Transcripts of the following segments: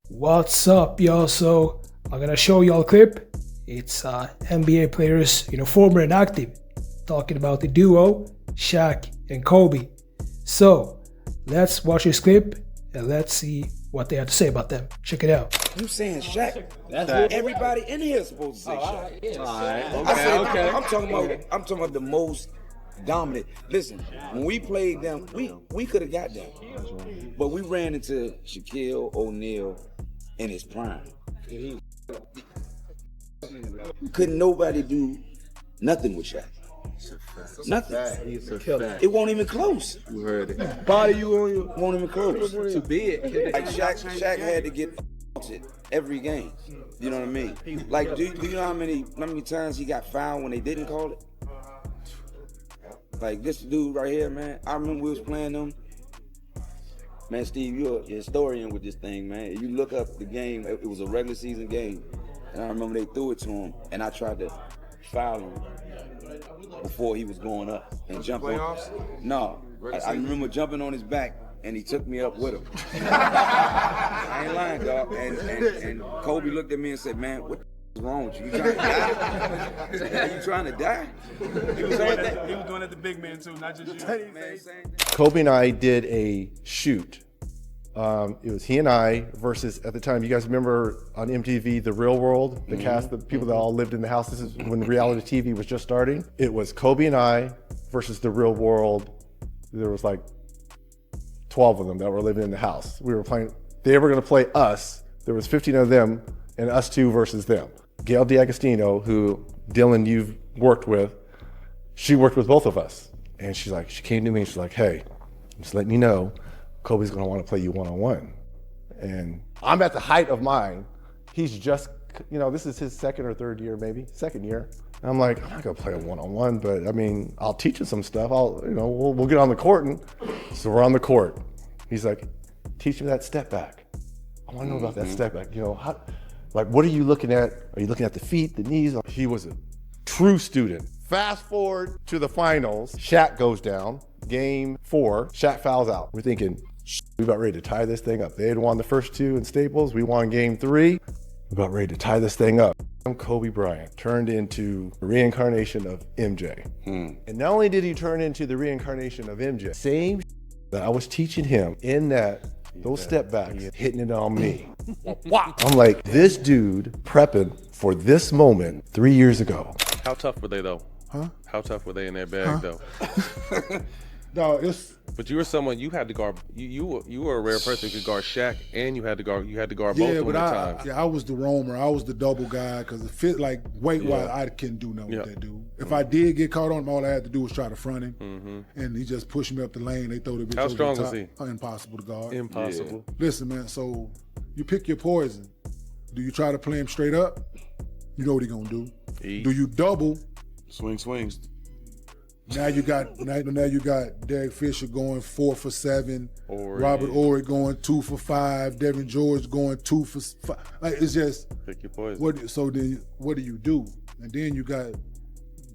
What's up, y'all? So I'm gonna show y'all a clip. It's NBA players, former and active, talking about the duo Shaq and Kobe. So let's watch this clip and let's see what they have to say about them. Check it out. You saying Shaq? That's Shaq. Everybody in here is supposed to say Shaq. Yeah. All right. Okay. I'm talking about the most dominant. Listen, when we played them, we could have got them, but we ran into Shaquille O'Neal in his prime. Couldn't nobody do nothing with Shaq. Nothing. It won't even close. You heard it. Body you on you won't even close. Too big. Like Shaq had to get every game. You know what I mean? Like, do you know how many times he got fouled when they didn't call it? Like this dude right here, man. I remember we was playing them. Man, Steve, you're a historian with this thing, man. You look up the game. It was a regular season game, and I remember they threw it to him, and I tried to foul him before he was going up and jumping. No, I remember jumping on his back, and he took me up with him. I ain't lying, dog. And Kobe looked at me and said, "Man, what is wrong with you? You trying to die? Are you trying to die?" He was doing it to big man too, not just you. Kobe and I did a shoot. It was he and I versus, at the time, you guys remember on MTV, The Real World, the cast, the people that all lived in the house. This is when reality TV was just starting. It was Kobe and I versus The Real World. There was like 12 of them that were living in the house. We were playing, they were gonna play us. There was 15 of them and us two versus them. Gail D'Agostino, who Dylan, you've worked with, she worked with both of us. And she came to me and she's like, "Hey, I'm just letting you know, Kobe's gonna wanna play you one-on-one." And I'm at the height of mine. He's just, this is his second or third year, maybe, second year. And I'm like, I'm not gonna play a one-on-one, but I mean, I'll teach him some stuff. We'll get on the court. And so we're on the court. He's like, "Teach me that step back. I wanna know about that step back. What are you looking at? Are you looking at the feet, the knees?" He was a true student. Fast forward to the finals, Shaq goes down. Game 4, Shaq fouls out. We're thinking, we about ready to tie this thing up. They had won the first 2 in Staples. We won game 3. We're about ready to tie this thing up. Kobe Bryant turned into a reincarnation of MJ. And not only did he turn into the reincarnation of MJ, same that I was teaching him in those step backs, hitting it on me. I'm like, this dude prepping for this moment 3 years ago. How tough were they though? Huh? How tough were they in their bag though? No, it's. But you were someone you had to guard. You were a rare person who could guard Shaq, and you had to guard both of them at times. I was the roamer. I was the double guy because it fit like weight-wise. I couldn't do nothing with that dude. If I did get caught on him, all I had to do was try to front him, and he just pushed me up the lane. They throw the bitch How over strong the top. was he? Impossible to guard. Impossible. Yeah. Listen, man. So you pick your poison. Do you try to play him straight up? You know what he gonna do. Do you double? Swings. Now you got Derek Fisher going 4 for 7, Robert Ory going 2 for 5, Devin George going 2 for 5. Like, it's just pick your poison. So then what do you do? And then you got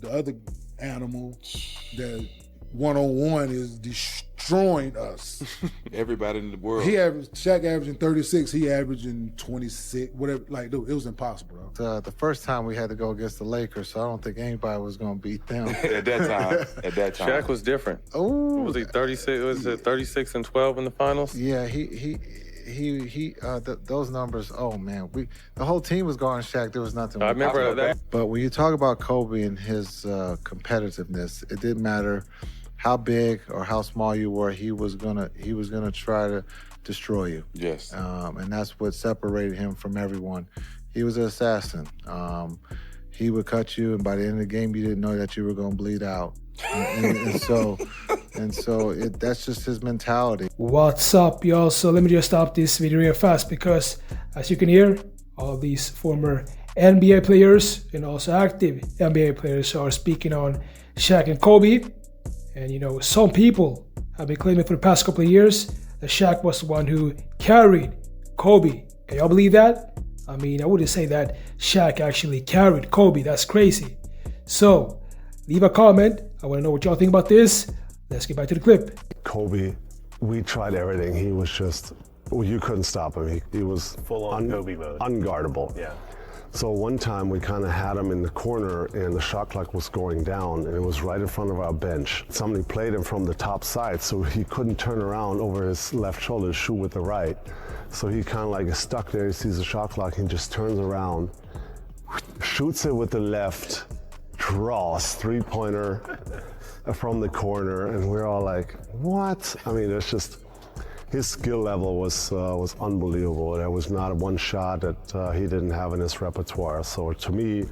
the other animal that one-on-one is destroying us. Everybody in the world. Shaq averaging 36, he averaging 26, whatever. Like, dude, it was impossible, bro. The first time we had to go against the Lakers, so I don't think anybody was going to beat them. At that time. Shaq was different. Oh, was he 36? Was it 36 and 12 in the finals? Yeah, he those numbers. Oh man, the whole team was guarding Shaq. There was nothing. I remember that. But when you talk about Kobe and his competitiveness, it didn't matter how big or how small you were. He was gonna try to destroy you. Yes. And that's what separated him from everyone. He was an assassin. He would cut you, and by the end of the game, you didn't know that you were gonna bleed out. And so that's just his mentality. What's up, y'all? So let me just stop this video real fast because, as you can hear, all these former NBA players and also active NBA players are speaking on Shaq and Kobe. And some people have been claiming for the past couple of years that Shaq was the one who carried Kobe. Can y'all believe that? I mean, I wouldn't say that Shaq actually carried Kobe. That's crazy. So leave a comment. I want to know what y'all think about this. Let's get back to the clip. Kobe, we tried everything. He was just Well, you couldn't stop him. He was full on Kobe mode. Unguardable. Yeah. So one time we kind of had him in the corner and the shot clock was going down and it was right in front of our bench. Somebody played him from the top side so he couldn't turn around over his left shoulder to shoot with the right. So he kind of like is stuck there, he sees the shot clock, he just turns around, shoots it with the left, draws, three-pointer from the corner, and we're all like, what? I mean, it's just, his skill level was unbelievable. There was not one shot that he didn't have in his repertoire. So to me,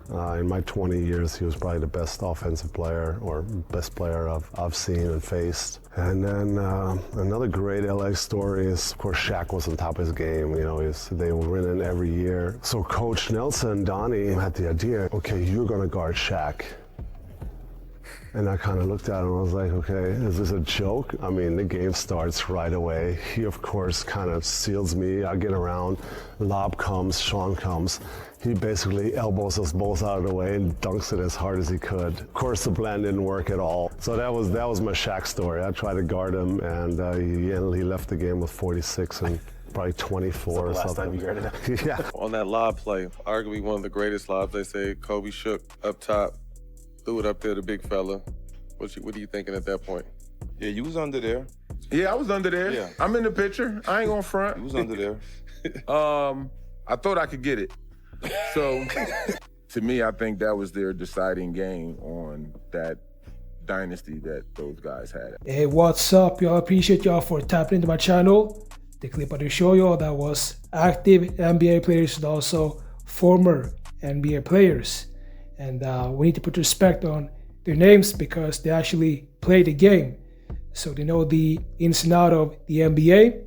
in my 20 years, he was probably the best offensive player or best player I've seen and faced. And then another great LA story is, of course, Shaq was on top of his game. You know, they were winning every year. So Coach Nelson, Donnie had the idea, okay, you're gonna guard Shaq. And I kind of looked at him and I was like, okay, is this a joke? I mean, the game starts right away. He, of course, kind of seals me. I get around, lob comes, Sean comes. He basically elbows us both out of the way and dunks it as hard as he could. Of course, the plan didn't work at all. So that was my Shaq story. I tried to guard him, and he left the game with 46 and probably 24 or something. Last time you guarded him? Yeah. On that lob play, arguably one of the greatest lobs, they say Kobe shook up top, threw it up there, the big fella. What are you thinking at that point? Yeah, you was under there. Yeah, I was under there. Yeah. I'm in the picture. I ain't gonna front. You was under there. I thought I could get it. So, to me, I think that was their deciding game on that dynasty that those guys had. Hey, what's up, y'all? Appreciate y'all for tapping into my channel. The clip I did show y'all that was active NBA players and also former NBA players. And we need to put respect on their names because they actually play the game. So they know the ins and outs of the NBA.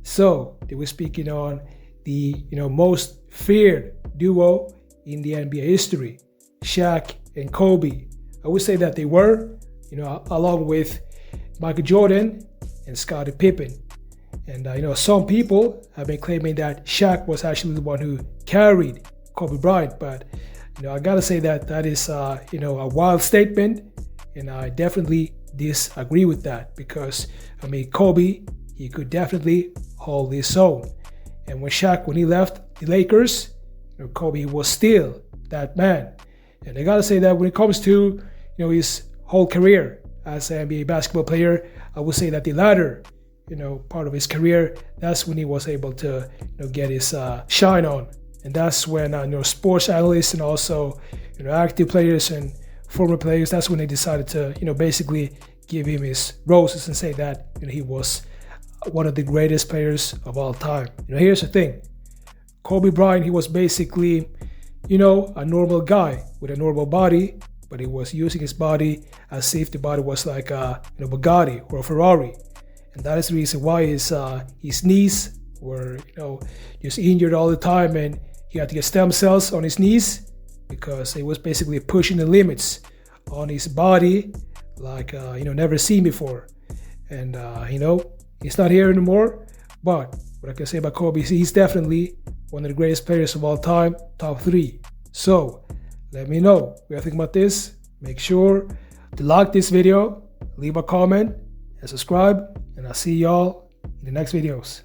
So they were speaking on the most feared duo in the NBA history, Shaq and Kobe. I would say that they were, along with Michael Jordan and Scottie Pippen. And some people have been claiming that Shaq was actually the one who carried Kobe Bryant, but I gotta say that is a wild statement, and I definitely disagree with that because Kobe, he could definitely hold his own. And when he left the Lakers, Kobe was still that man. And I gotta say that when it comes to his whole career as an NBA basketball player, I would say that the latter part of his career, that's when he was able to get his shine on. And that's when sports analysts and also active players and former players, that's when they decided to basically give him his roses and say that he was one of the greatest players of all time. Here's the thing. Kobe Bryant, he was basically a normal guy with a normal body, but he was using his body as if the body was like a Bugatti or a Ferrari. And that is the reason why his knees were just injured all the time, and he had to get stem cells on his knees because he was basically pushing the limits on his body like never seen before. And he's not here anymore, but what I can say about Kobe is he's definitely one of the greatest players of all time, top 3. So let me know what you think about this. Make sure to like this video, leave a comment, and subscribe, and I'll see y'all in the next videos.